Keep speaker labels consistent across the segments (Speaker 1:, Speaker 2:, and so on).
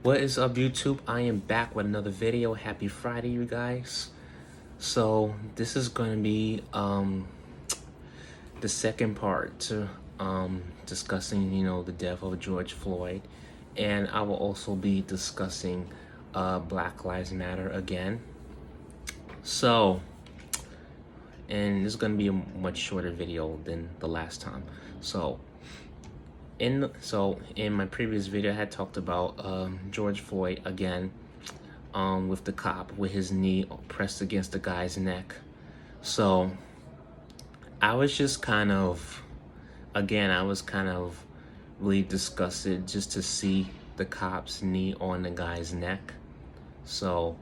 Speaker 1: What is up, YouTube? I am back with another video. Happy Friday, you guys. So this is going to be the second part to discussing the death of George Floyd, and I will also be discussing Black Lives Matter again. So, and this is going to be a much shorter video than the last time. So in my previous video, I had talked about George Floyd again, with the cop with his knee pressed against the guy's neck. So I was just kind of, really disgusted just to see the cop's knee on the guy's neck. So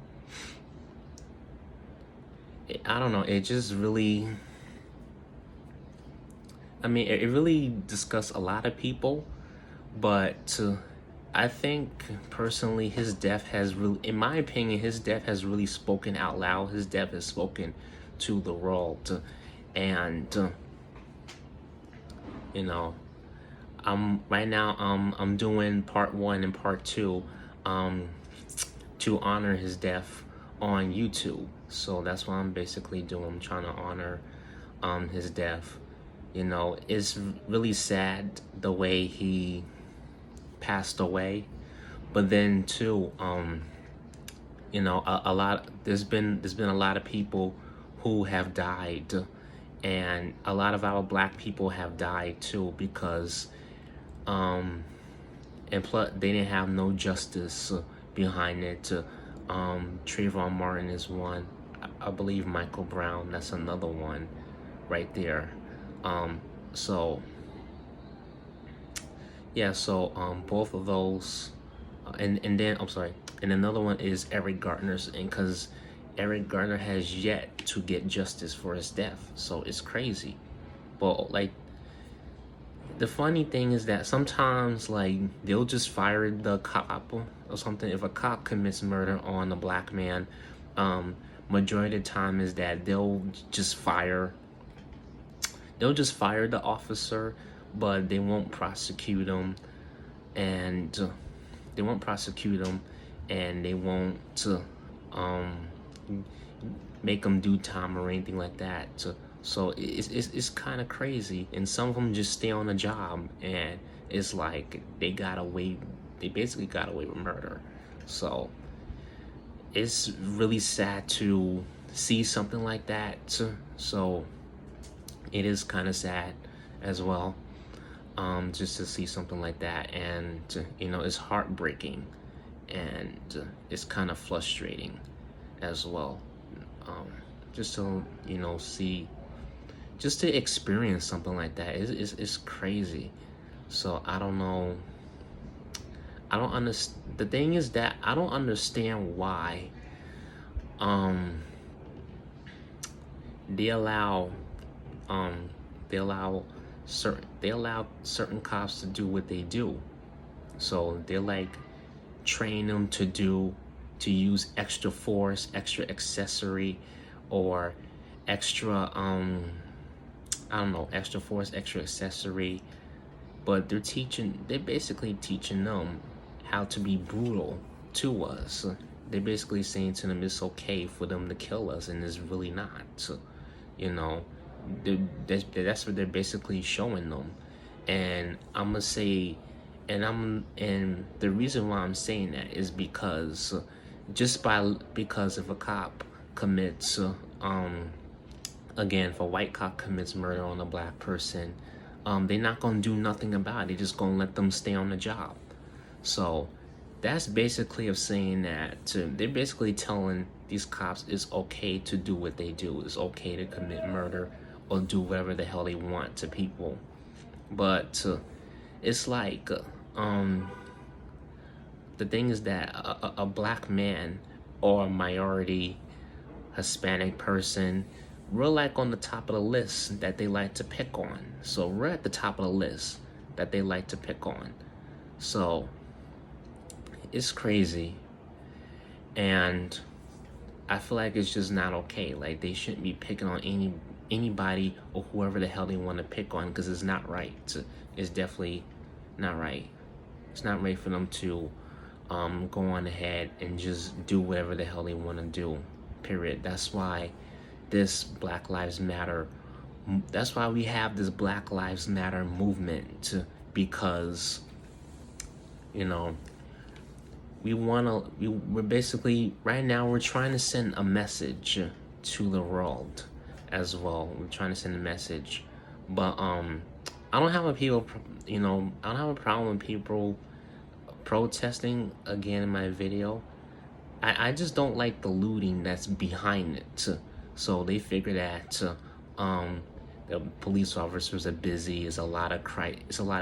Speaker 1: I don't know, it just really, it really disgusts a lot of people, but I think personally his death has really, in my opinion, his death has really spoken out loud. His death has spoken to the world. And right now I'm doing part 1 and part 2 to honor his death on YouTube. So that's what I'm basically doing. I'm trying to honor his death. It's really sad the way he passed away, but then too a lot, there's been a lot of people who have died, and a lot of our black people have died too, because and plus they didn't have no justice behind it. Trayvon Martin is one. I believe Michael Brown, that's another one right there. So yeah, so both of those, and then I'm sorry, and another one is Eric Garner's, and because Eric Garner has yet to get justice for his death, so it's crazy. But like, the funny thing is that sometimes they'll just fire the cop or something. If a cop commits murder on a black man, majority of the time is that they'll just fire the officer, but they won't prosecute him, and they won't make them do time or anything like that. So it's kind of crazy, and some of them just stay on the job, and it's like they basically got away with murder. So it's really sad to see something like that. So it is kind of sad as well, just to see something like that, and it's heartbreaking, and it's kind of frustrating as well, just to see, just to experience something like that. It's crazy. So I don't know, I don't understand. The thing is that I don't understand why they allow certain cops to do what they do. So they're train them to use extra force, extra accessory, or extra I don't know, extra force, extra accessory, but they're basically teaching them how to be brutal to us. They're basically saying to them it's okay for them to kill us, and it's really not. That's what they're basically showing them. And I'm gonna say, and the reason why I'm saying that is because because if a cop commits again, if a white cop commits murder on a black person, they're not gonna do nothing about it. They're just gonna let them stay on the job. So that's basically of saying that they're basically telling these cops it's okay to do what they do. It's okay to commit murder or do whatever the hell they want to people. But it's like, the thing is that a black man or a minority Hispanic person, we're on the top of the list that they like to pick on. So we're at the top of the list that they like to pick on. So it's crazy, and I feel like it's just not okay. They shouldn't be picking on anybody or whoever the hell they want to pick on, because it's not right. It's definitely not right. It's not right for them to go on ahead and just do whatever the hell they want to do, period. That's why this Black Lives Matter, that's why we have this Black Lives Matter movement, because, you know, we're basically, right now, we're trying to send a message to the world as well. We're trying to send a message, but I don't have a people, I don't have a problem with people protesting again in my video. I just don't like the looting that's behind it. So they figure that the police officers are busy. It's a lot of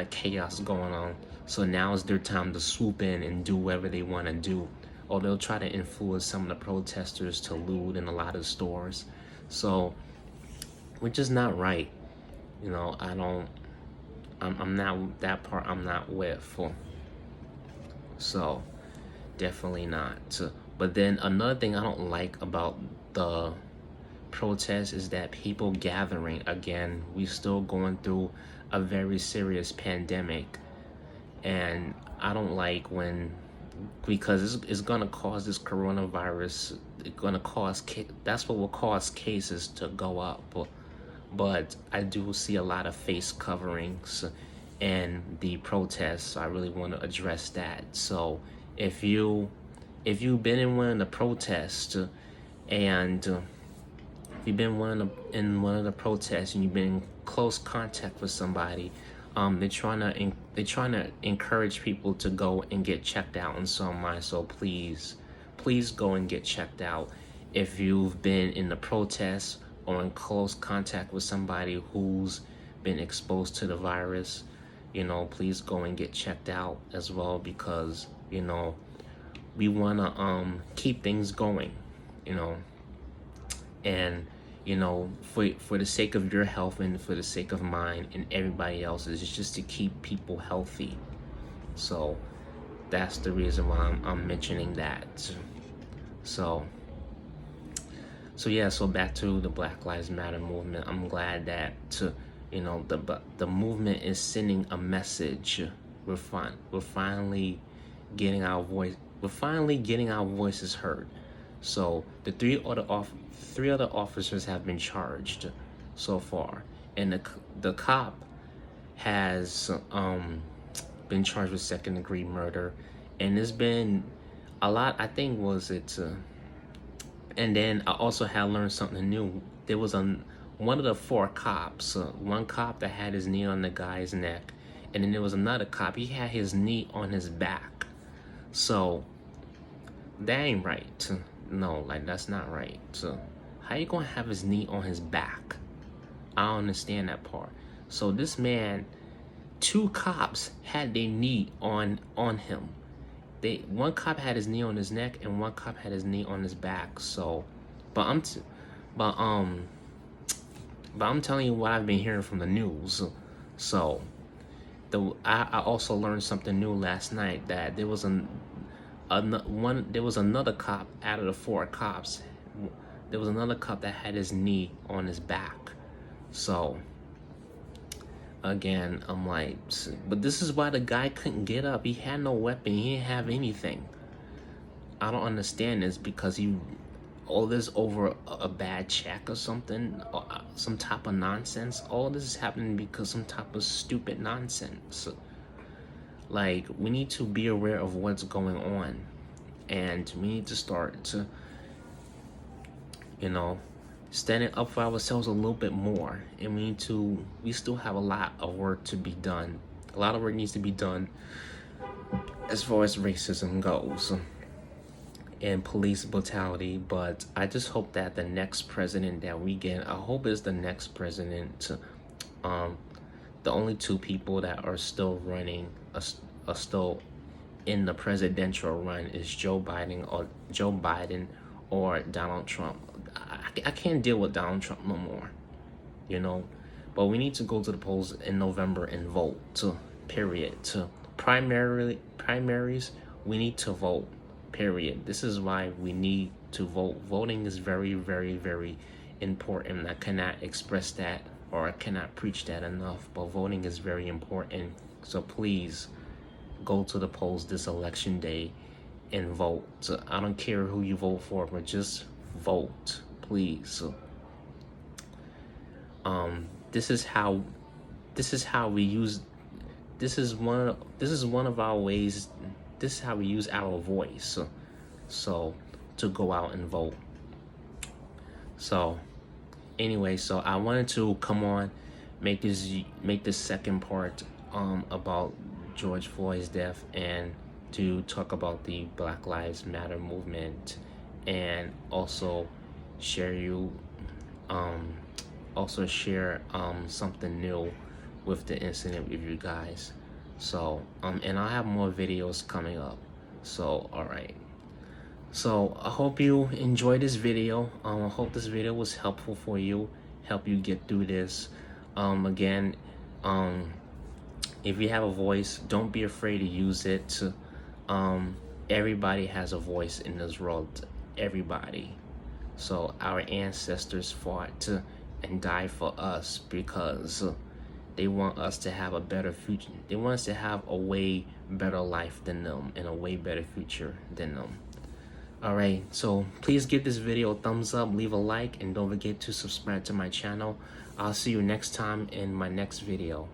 Speaker 1: chaos going on. So now is their time to swoop in and do whatever they want to do. Or they'll try to influence some of the protesters to loot in a lot of stores. So, which is not right. I'm not, that part I'm not with. So, definitely not. But then another thing I don't like about the protest is that people gathering again. We still going through a very serious pandemic, and I don't like when, because it's gonna cause this coronavirus. It's gonna cause that's what will cause cases to go up. But I do see a lot of face coverings and the protests. So I really want to address that. So if you've been in one of the protests, and if you've been in one of the protests and you've been in close contact with somebody, they're trying to encourage people to go and get checked out in some way. So please go and get checked out if you've been in the protests or in close contact with somebody who's been exposed to the virus. Please go and get checked out as well, because we want to keep things going, and for the sake of your health and for the sake of mine and everybody else's, it's just to keep people healthy. So that's the reason why I'm mentioning that. So yeah, so back to the Black Lives Matter movement. I'm glad that the movement is sending a message. We're finally getting our voices heard. So the three other officers have been charged so far, and the cop has been charged with second-degree murder, and there's been a lot. I think and then I also had learned something new. There was one of the four cops, one cop that had his knee on the guy's neck, and then there was another cop. He had his knee on his back. So that ain't right. No, that's not right. So how you gonna have his knee on his back? I don't understand that part. So this man, two cops had their knee on him. One cop had his knee on his neck and one cop had his knee on his back. So, but I'm telling you what I've been hearing from the news. So, I also learned something new last night, that there was another cop out of the four cops. There was another cop that had his knee on his back. So again, I'm like, but this is why the guy couldn't get up. He had no weapon. He didn't have anything. I don't understand this, because all this over a bad check or something, or some type of nonsense. All this is happening because some type of stupid nonsense. Like, we need to be aware of what's going on, and we need to start to, standing up for ourselves a little bit more. And we still have a lot of work to be done. A lot of work needs to be done as far as racism goes and police brutality. But I just hope that the next president that we get, I hope it's the next president. The only two people that are still running, are still in the presidential run, is Joe Biden or Donald Trump. I can't deal with Donald Trump no more, But we need to go to the polls in November and vote. Period. Primaries, we need to vote. Period. This is why we need to vote. Voting is very, very, very important. I cannot express that, or I cannot preach that enough, but voting is very important. So please go to the polls this election day and vote. So I don't care who you vote for, but just vote, please. This is how we use, this is one of our ways, this is how we use our voice, so to go out and vote. So anyway, so I wanted to come on, make this second part about George Floyd's death, and to talk about the Black Lives Matter movement, and also share you share something new with the incident with you guys. So and I'll have more videos coming up. So all right, so I hope you enjoyed this video. I hope this video was helpful for you, help you get through this. Again, if you have a voice, don't be afraid to use it. Everybody has a voice in this world, everybody. So our ancestors fought and died for us because they want us to have a better future. They want us to have a way better life than them and a way better future than them. All right, so please give this video a thumbs up, leave a like, and don't forget to subscribe to my channel. I'll see you next time in my next video.